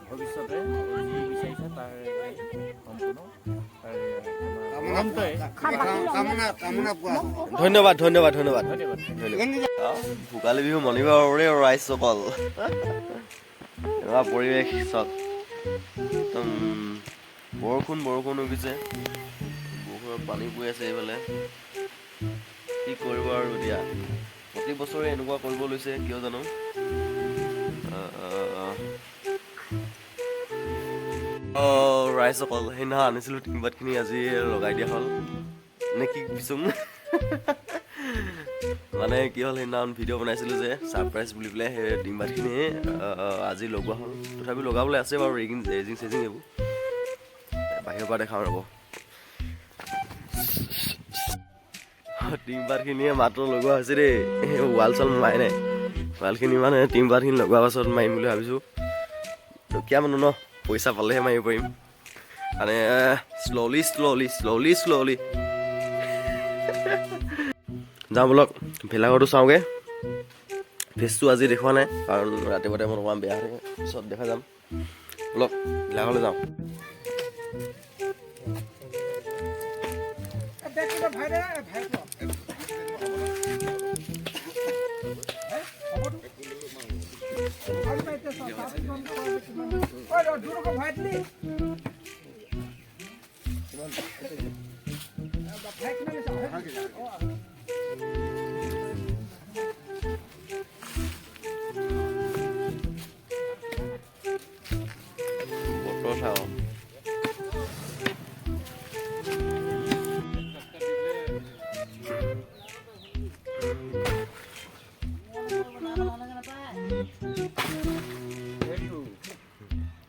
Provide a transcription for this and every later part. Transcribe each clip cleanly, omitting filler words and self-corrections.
ভৱিষ্যতে যি বিচাৰিছে তাৰ সম্পূৰ্ণ ধন্যবাদ ধন্যবাদ ধন্যবাদ ভোগালী বিহু মণিবাৰৰে ৰাইজসকল এনেকুৱা পৰিৱেশ চাওক একদম বৰষুণ উঠিছে বৰষুণৰ পানী পৰি আছে এইফালে কি কৰিব আৰু এতিয়া প্ৰতি বছৰে এনেকুৱা কৰিব লৈছে কিয় জানো ৰাইজসকল সেইদিনা আনিছিলোঁ টিংপাতখিনি আজি লগাই দিয়া হ'ল নে কি পিছুং মানে কি হ'ল সেইদিনাখন ভিডিঅ' বনাইছিলোঁ যে ছাৰপ্ৰাইজ বুলি পেলাই সেই টিংপাতখিনি আজি লগোৱা হ'ল তথাপি লগাবলৈ আছে বাৰু ৰেজিং চেজিং এইবোৰ বাহিৰৰ পৰা দেখাওঁ ৰ'ব টিংপাতখিনিয়ে মাত্ৰ লগোৱা হৈছে দেই ৱাল চাল মাৰাই নাই ৱালখিনি মানে টিংপাতখিনি লগোৱাৰ পাছত মাৰিম বুলি ভাবিছোঁ দুখীয়া মানুহ ন পইচা পালেহে মাৰিব পাৰিম মানে শ্ল'লি যাওঁ বলক ভেলাঘৰটো চাওঁগৈ ফেচটো আজি দেখুওৱা নাই কাৰণ ৰাতিপুৱাতে মোৰ অকণমান বেয়া থাকে পিছত দেখা যাম বলক ভেলাঘৰলৈ যাওঁ বতৰ চাওঁ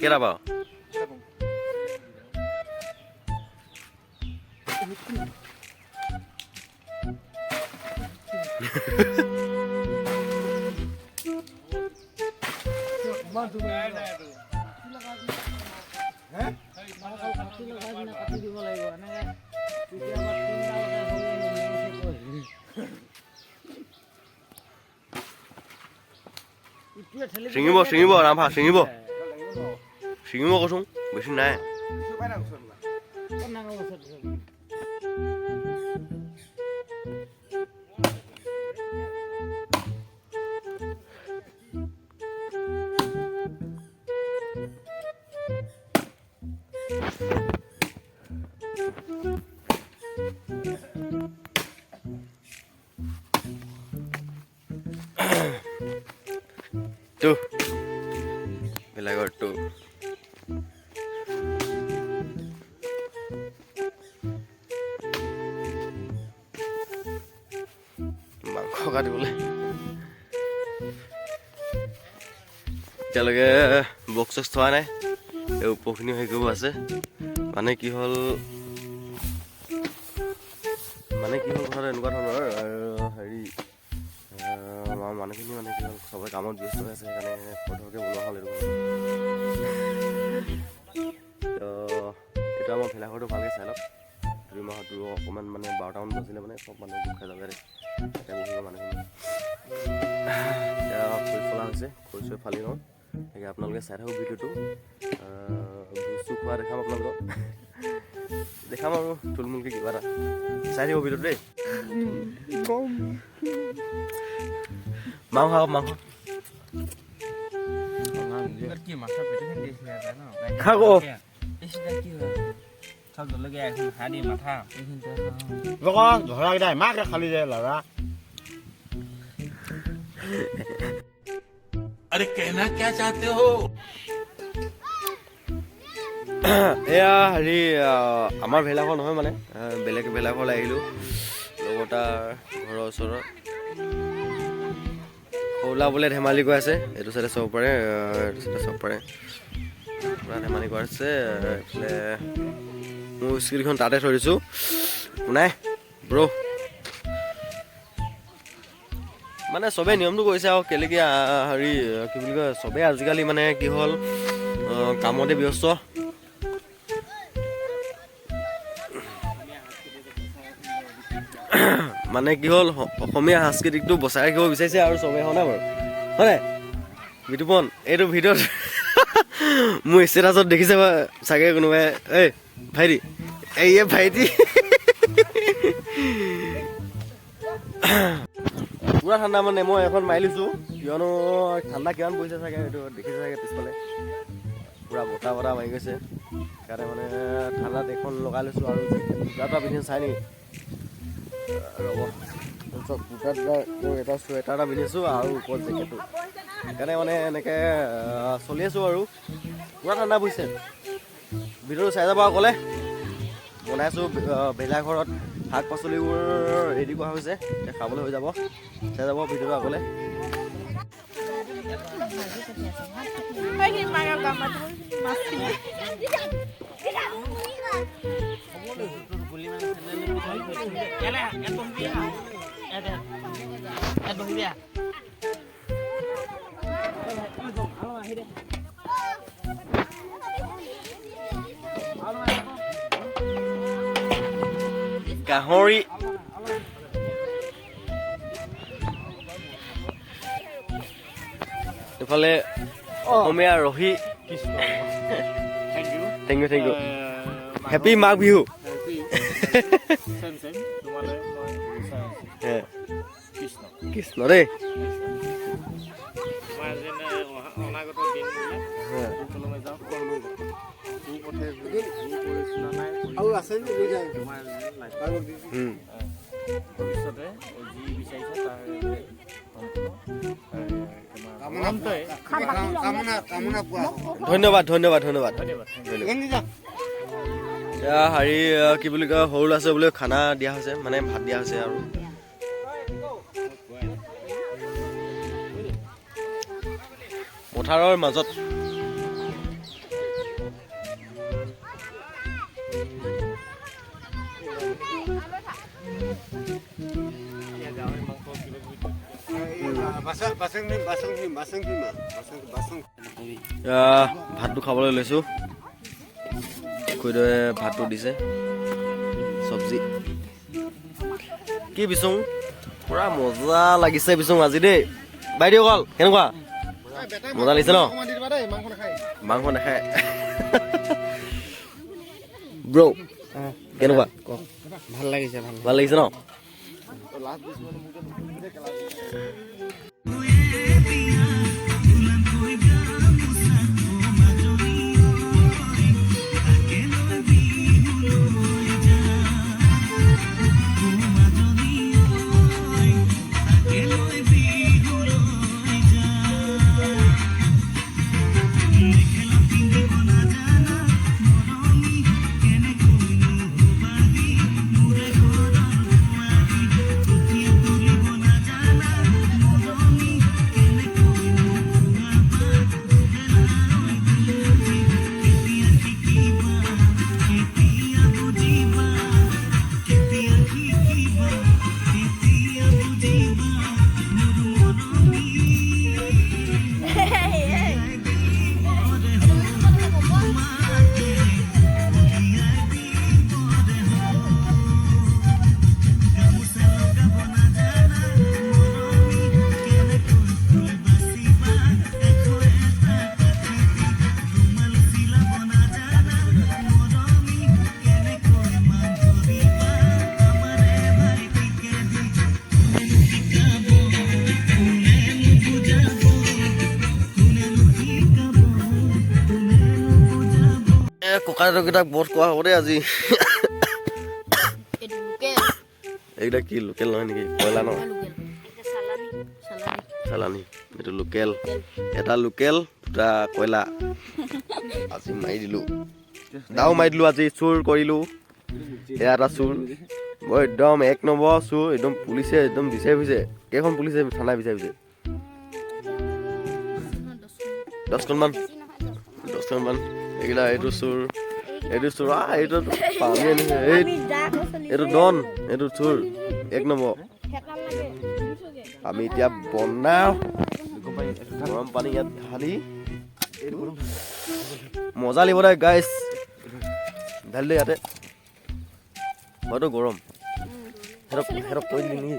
কেইটা পাওঁ ছিঙিব ৰাভা ছিঙিব কৈছোঁ বেছি নাই Tuh, belakor tuh. Mangkok kan boleh. এতিয়ালৈকে বক্স চক্স থোৱা নাই এই ওপৰখিনি হেৰি কৰিব আছে মানে কি হ'ল কথাটো এনেকুৱা ধৰণৰ হেৰি মানুহখিনি মানে কি হ'ল চবে কামত ব্যস্ত হৈ আছে সেইকাৰণে ফটককৈ বনোৱা হ'ল এইটো এতিয়া মই ভেলাঘৰটো ভালকৈ চাই লওক 2 মাহত অকণমান মানে 12টামান বাজিলে মানে চব মানুহ গোট খাই যাব এতিয়া বহিব মানুহখিনি এতিয়া খৰি ফলা হৈছে খৰি চৰি ফালি লওঁ তাকে আপোনালোকে চাই থাকক ভিডিঅ'টো বস্তু খোৱা দেখাম আপোনালোকক দেখাম আৰু থুলমূলকৈ কিবা এটা চাই থাকিব ভিডিঅ'টো দেই মাংস খাব ধৰা মাকে খালি যায় ল'ৰা अरे कहना क्या चाहते हो এয়া হেৰি আমাৰ ভেলাঘৰ নহয় মানে বেলেগ ভেলাঘৰলৈ আহিলোঁ লগৰ তাৰ ঘৰৰ ওচৰত সৌলা বোলে ধেমালি কৰি আছে এইটো চাইডে চাব পাৰে পূৰা ধেমালি কৰি আছে এইফালে মোৰ স্কুটিখন তাতে থৈ দিছোঁ নাই ব্ৰ মানে চবেই নিয়মটো কৰিছে আৰু কেলৈ কি হেৰি কি বুলি কয় চবেই আজিকালি মানে কি হ'ল কামতে ব্যস্ত মানে কি হ'ল অসমীয়া সাংস্কৃতিকটো বচাই ৰাখিব বিচাৰিছে আৰু চবেই হয়নে বাৰু হয় বিতুপন এইটো ভিডিঅ'ত মোৰ ষ্টেটাছত দেখিছে চাগে কোনোবাই এই ভাইটি এই ভাইটি পুৰা ঠাণ্ডা মানে মই এখন মাৰি লৈছোঁ কিয়নো ঠাণ্ডা কিমান পৰিছে চাগে এইটো দেখিছে চাগে পিছফালে পুৰা বতাহ মাৰি গৈছে সেইকাৰণে মানে ঠাণ্ডাত এখন লগাই লৈছোঁ আৰু জোতা পিন্ধি চাই নেকি ৰ'ব এটা চুৱেটাৰ এটা পিন্ধিছোঁ আৰু ওপৰত জেকেটটো সেইকাৰণে মানে এনেকৈ চলি আছোঁ আৰু পুৰা ঠাণ্ডা পৰিছে ভিডিঅ'টো চাই যাব আৰু ক'লে বনাইছোঁ বেলা ঘৰত শাক পাচলিবোৰ ৰেডি কৰা হৈছে এতিয়া খাবলৈ হৈ যাব চাই যাব ভিডিঅ'টো আগলৈ গাহৰি এইফালে অসমীয়া ৰহি thank U happy Magh Bihu Krishna দেই ভৱিষ্যতে যি বিচাৰিছে তাৰ ধন্যবাদ হেৰি কি বুলি কয় সৰু ল'ৰা ছোৱালী বোলে খানা দিয়া হৈছে মানে ভাত দিয়া হৈছে আৰু পথাৰৰ মাজত ভাতটো খাবলৈ লৈছোঁ খুৰীদেৱে ভাতটো দিছে চব্জি কি বিচুং পুৰা মজা লাগিছে বিচুং আজি দেই বাইদেউ কল কেনেকুৱা মজা লাগিছে ন মাংস নাখায় ব্ৰ কেনেকুৱা ভাল লাগিছে ন ককাইদেউকেইটাক বধ কৰা হ'ব দেই আজি এইকেইটা কি লোকেল নহয় নেকি কয়লা ন চালানী এইটো লোকেল এটা লোকেল দুটা কয়লা আজি মাৰি দিলোঁ দাও মাৰি দিলোঁ আজি চুৰ কৰিলোঁ এয়া এটা চুৰ মই একদম 1 নম্বৰ চুৰ একদম পুলিচে একদম বিচাৰি ফুৰিছে কেইখন পুলিচে থানাই বিচাৰি ফুৰিছে 10খনমান এইকেইটা এইটো চুৰ এইটো পানী আনিছে এইটো ডন এইটো চুৰ 1 নম্বৰ আমি এতিয়া বনাওঁ গৰম পানী ইয়াত ঢালি মজা লাগিব দে গাইছ ঢালি দে ইয়াতে হয়তো গৰম সিহঁতক কৈ দিলি নেকি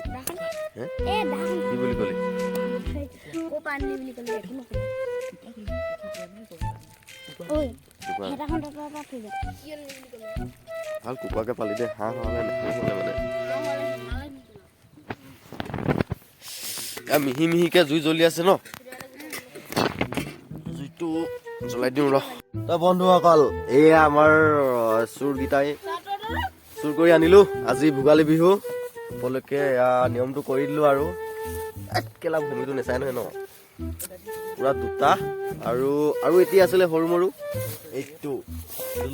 কি বুলি ক'লি আনিলি বুলি ক'লে একো নক'লে ঐ হেতাখন তাৰ পৰা থৈ যা কি আনিলি বুলি ক'লে ভাল কুকুৰাকে পালি দে হাঁহ হ'লে নহ'লে মানে মিহি মিহিকে জুই জ্বলি আছে ন জুইটো জ্বলাই দিওঁ ৰ তই বন্ধুসকল এয়া আমাৰ চোৰকেইটাই চুৰ কৰি আনিলো আজি ভোগালী বিহু উপলক্ষে এয়া নিয়মটো কৰি দিলো আৰু কেলা ভূমিটো নেচাই নহয় ন পুৰা দুটা আৰু এতিয়া আছিলে সৰু মৰু এইটো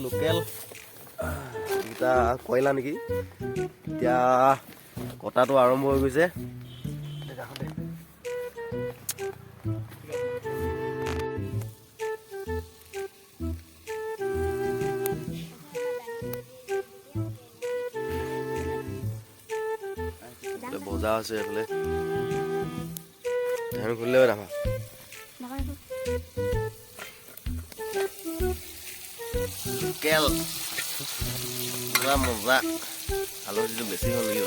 লোকেল দুটা কয়লা নেকি এতিয়া কটাটো আৰম্ভ হৈ গৈছে বজা আছে এইফালে ধান খুলিলে নাভা লোকেল পুৰা মজা হালধিটো বেছি হ'ল নেকি